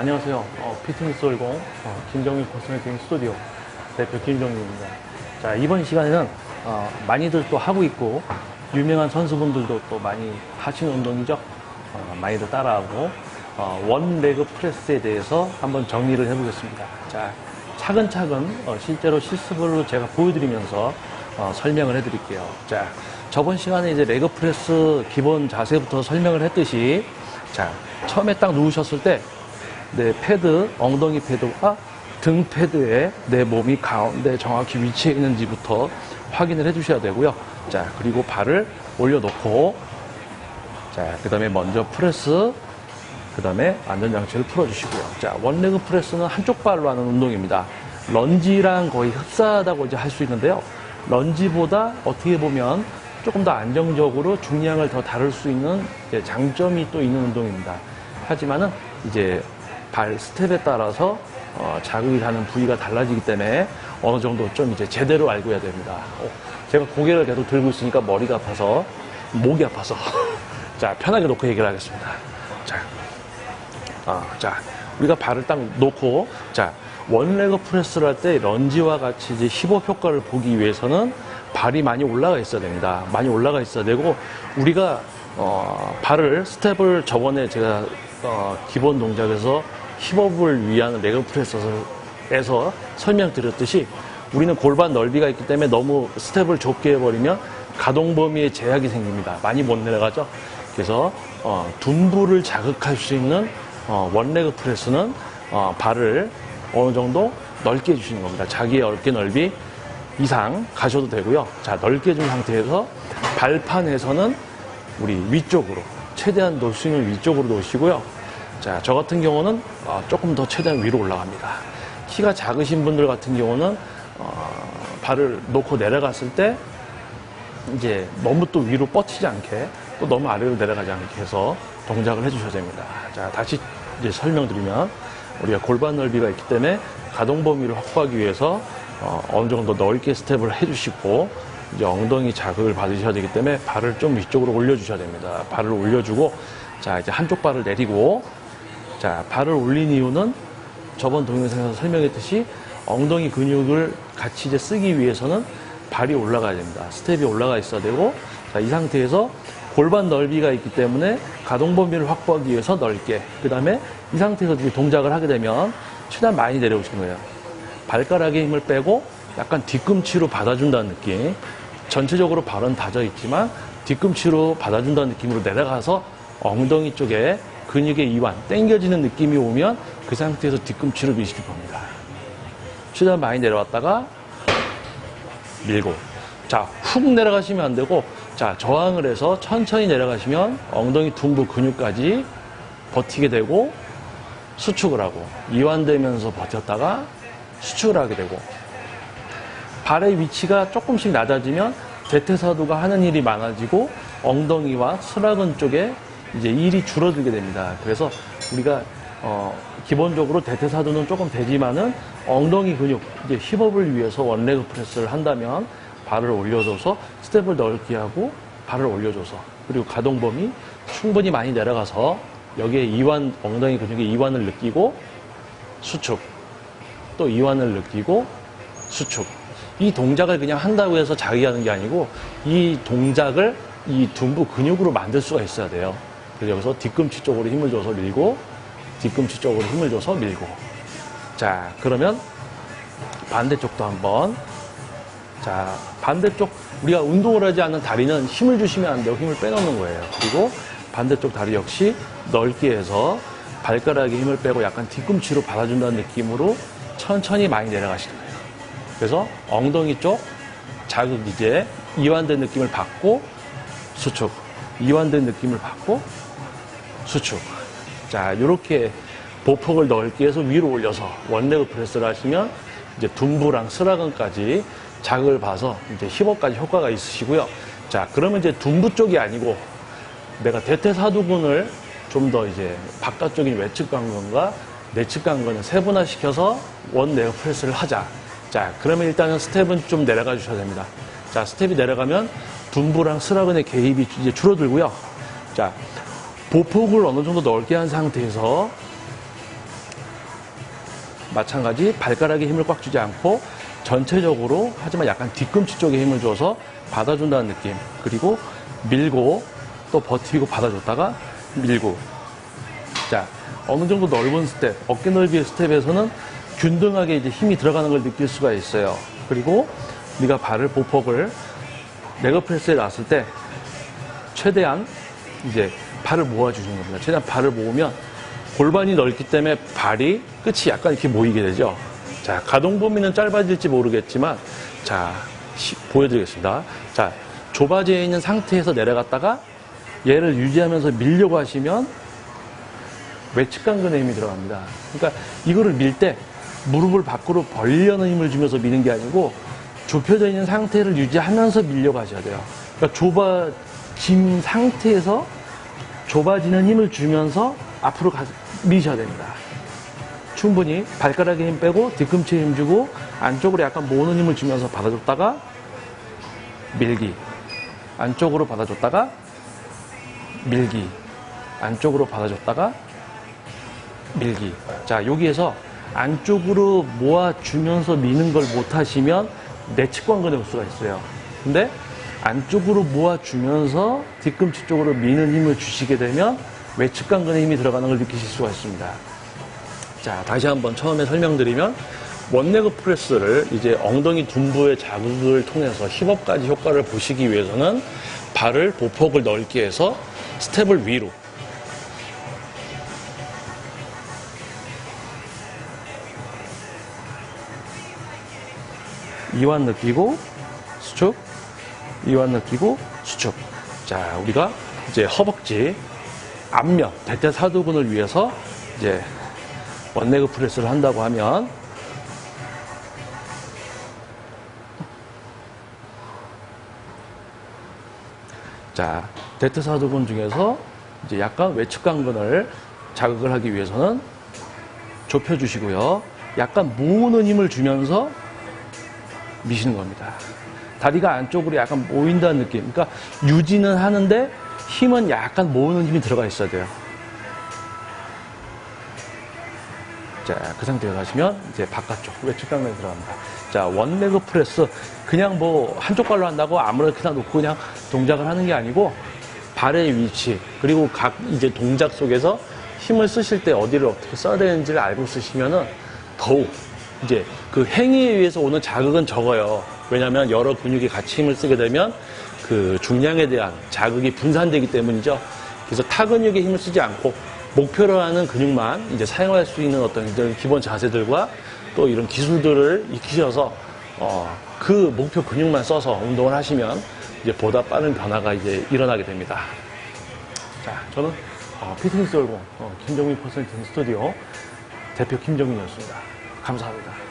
안녕하세요. 피트니스 월공 김정민 코스메틱 스튜디오 대표 김정민입니다. 자, 이번 시간에는 많이들 또 하고 있고 유명한 선수분들도 또 많이 하시는 운동이죠. 많이들 따라하고 원 레그 프레스에 대해서 한번 정리를 해보겠습니다. 자, 차근차근 실제로 실습으로 제가 보여드리면서 설명을 해드릴게요. 자, 저번 시간에 이제 레그 프레스 기본 자세부터 설명을 했듯이, 자, 처음에 딱 누우셨을 때 내 패드, 엉덩이 패드와 등 패드에 내 몸이 가운데 정확히 위치해 있는지부터 확인을 해 주셔야 되고요. 자, 그리고 발을 올려놓고, 자, 그 다음에 먼저 프레스, 그 다음에 안전장치를 풀어주시고요. 자, 원레그 프레스는 한쪽 발로 하는 운동입니다. 런지랑 거의 흡사하다고 이제 할 수 있는데요. 런지보다 어떻게 보면 조금 더 안정적으로 중량을 더 다룰 수 있는 장점이 또 있는 운동입니다. 하지만은 이제 발 스텝에 따라서 자극이 가는 부위가 달라지기 때문에 어느 정도 좀 이제 제대로 알고 해야 됩니다. 제가 고개를 계속 들고 있으니까 머리가 아파서, 목이 아파서. 자, 편하게 놓고 얘기를 하겠습니다. 자, 우리가 발을 딱 놓고, 자, 원레그 프레스를 할 때 런지와 같이 이제 힙업 효과를 보기 위해서는 발이 많이 올라가 있어야 됩니다. 많이 올라가 있어야 되고, 우리가 발을 스텝을 저번에 제가 기본 동작에서 힙업을 위한 레그 프레스에서 설명드렸듯이 우리는 골반 넓이가 있기 때문에 너무 스텝을 좁게 해버리면 가동 범위에 제약이 생깁니다. 많이 못 내려가죠. 그래서 둔부를 자극할 수 있는 원레그 프레스는 발을 어느 정도 넓게 해주시는 겁니다. 자기의 어깨 넓이 이상 가셔도 되고요. 자, 넓게 해준 상태에서 발판에서는 우리 위쪽으로 최대한 놓을 수 있는 위쪽으로 놓으시고요. 자, 저 같은 경우는 조금 더 최대한 위로 올라갑니다. 키가 작으신 분들 같은 경우는 발을 놓고 내려갔을 때 이제 너무 또 위로 뻗치지 않게 또 너무 아래로 내려가지 않게 해서 동작을 해주셔야 됩니다. 자, 다시 이제 설명드리면 우리가 골반 넓이가 있기 때문에 가동 범위를 확보하기 위해서 어느 정도 넓게 스텝을 해주시고 이제 엉덩이 자극을 받으셔야 되기 때문에 발을 좀 위쪽으로 올려주셔야 됩니다. 발을 올려주고, 자, 이제 한쪽 발을 내리고, 자, 발을 올린 이유는 저번 동영상에서 설명했듯이 엉덩이 근육을 같이 이제 쓰기 위해서는 발이 올라가야 됩니다. 스텝이 올라가 있어야 되고, 자, 이 상태에서 골반 넓이가 있기 때문에 가동 범위를 확보하기 위해서 넓게, 그 다음에 이 상태에서 동작을 하게 되면 최대한 많이 내려오시는 거예요. 발가락에 힘을 빼고 약간 뒤꿈치로 받아준다는 느낌. 전체적으로 발은 다져 있지만 뒤꿈치로 받아준다는 느낌으로 내려가서 엉덩이 쪽에 근육의 이완, 당겨지는 느낌이 오면 그 상태에서 뒤꿈치로 미실 겁니다. 최대한 많이 내려왔다가 밀고, 자, 훅 내려가시면 안 되고, 자, 저항을 해서 천천히 내려가시면 엉덩이 둔부 근육까지 버티게 되고 수축을 하고, 이완되면서 버텼다가 수축을 하게 되고, 발의 위치가 조금씩 낮아지면 대퇴사두가 하는 일이 많아지고 엉덩이와 스라근 쪽에 이제 일이 줄어들게 됩니다. 그래서 우리가 기본적으로 대퇴사두는 조금 되지만은 엉덩이 근육, 이제 힙업을 위해서 원레그 프레스를 한다면 발을 올려줘서 스텝을 넓게 하고 발을 올려줘서, 그리고 가동 범위 충분히 많이 내려가서 여기에 이완, 엉덩이 근육의 이완을 느끼고 수축, 또 이완을 느끼고 수축. 이 동작을 그냥 한다고 해서 자기 하는 게 아니고 이 동작을 이 둔부 근육으로 만들 수가 있어야 돼요. 그래서 여기서 뒤꿈치 쪽으로 힘을 줘서 밀고, 뒤꿈치 쪽으로 힘을 줘서 밀고. 자, 그러면 반대쪽도 한번. 자, 반대쪽, 우리가 운동을 하지 않는 다리는 힘을 주시면 안 되고 힘을 빼놓는 거예요. 그리고 반대쪽 다리 역시 넓게 해서 발가락에 힘을 빼고 약간 뒤꿈치로 받아준다는 느낌으로 천천히 많이 내려가시는 거예요. 그래서 엉덩이 쪽 자극, 이제 이완된 느낌을 받고 수축, 이완된 느낌을 받고 수축. 자, 이렇게 보폭을 넓게 해서 위로 올려서 원레그 프레스를 하시면 이제 둔부랑 스라근까지 자극을 봐서 이제 힙업까지 효과가 있으시고요. 자, 그러면 이제 둔부 쪽이 아니고 내가 대퇴사두근을 좀 더 이제 바깥쪽인 외측 강근과 내측 강근을 세분화시켜서 원레그 프레스를 하자. 자, 그러면 일단은 스텝은 좀 내려가 주셔야 됩니다. 자, 스텝이 내려가면 둔부랑 스라근의 개입이 이제 줄어들고요. 자, 보폭을 어느 정도 넓게 한 상태에서 마찬가지 발가락에 힘을 꽉 주지 않고 전체적으로 하지만 약간 뒤꿈치 쪽에 힘을 줘서 받아준다는 느낌. 그리고 밀고 또 버티고 받아줬다가 밀고. 자, 어느 정도 넓은 스텝, 어깨 넓이의 스텝에서는 균등하게 이제 힘이 들어가는 걸 느낄 수가 있어요. 그리고 네가 발을 보폭을 레그 프레스에 놨을 때 최대한 이제 발을 모아주시는 겁니다. 최대한 발을 모으면 골반이 넓기 때문에 발이 끝이 약간 이렇게 모이게 되죠. 자, 가동 범위는 짧아질지 모르겠지만, 자, 보여드리겠습니다. 자, 좁아져 있는 상태에서 내려갔다가 얘를 유지하면서 밀려고 하시면 외측 강근에 힘이 들어갑니다. 그러니까 이거를 밀 때 무릎을 밖으로 벌려는 힘을 주면서 미는 게 아니고 좁혀져 있는 상태를 유지하면서 밀려고 하셔야 돼요. 그러니까 좁아진 상태에서 좁아지는 힘을 주면서 앞으로 미셔야 됩니다. 충분히 발가락에 힘 빼고 뒤꿈치에 힘 주고 안쪽으로 약간 모으는 힘을 주면서 받아줬다가 밀기. 안쪽으로 받아줬다가 밀기. 안쪽으로 받아줬다가 밀기. 자, 여기에서 안쪽으로 모아주면서 미는 걸 못하시면 내측 관근에 올 수가 있어요. 근데 안쪽으로 모아주면서 뒤꿈치 쪽으로 미는 힘을 주시게 되면 외측 관근에 힘이 들어가는 걸 느끼실 수가 있습니다. 자, 다시 한번 처음에 설명드리면 원레그 프레스를 이제 엉덩이 둔부의 자극을 통해서 힙업까지 효과를 보시기 위해서는 발을 보폭을 넓게 해서 스텝을 위로 이완 느끼고 수축, 이완 느끼고 수축. 자, 우리가 이제 허벅지 앞면 대퇴사두근을 위해서 이제 원레그 프레스를 한다고 하면 자, 대퇴사두근 중에서 이제 약간 외측 강근을 자극을 하기 위해서는 좁혀주시고요. 약간 모으는 힘을 주면서 미시는 겁니다. 다리가 안쪽으로 약간 모인다는 느낌. 그러니까 유지는 하는데 힘은 약간 모으는 힘이 들어가 있어야 돼요. 자, 그 상태에서 하시면 이제 바깥쪽 외측 강근에 들어갑니다. 자, 원레그 프레스 그냥 뭐 한쪽 발로 한다고 아무렇게나 놓고 그냥 동작을 하는 게 아니고 발의 위치 그리고 각 이제 동작 속에서 힘을 쓰실 때 어디를 어떻게 써야 되는지를 알고 쓰시면은 더욱 이제 그 행위에 의해서 오는 자극은 적어요. 왜냐하면 여러 근육이 같이 힘을 쓰게 되면 그 중량에 대한 자극이 분산되기 때문이죠. 그래서 타 근육에 힘을 쓰지 않고 목표로 하는 근육만 이제 사용할 수 있는 어떤 이런 기본 자세들과 또 이런 기술들을 익히셔서 그 목표 근육만 써서 운동을 하시면 이제 보다 빠른 변화가 이제 일어나게 됩니다. 자, 저는 피트니스 열공 김정민 퍼스널 트레이닝 스튜디오 대표 김정민이었습니다. 감사합니다.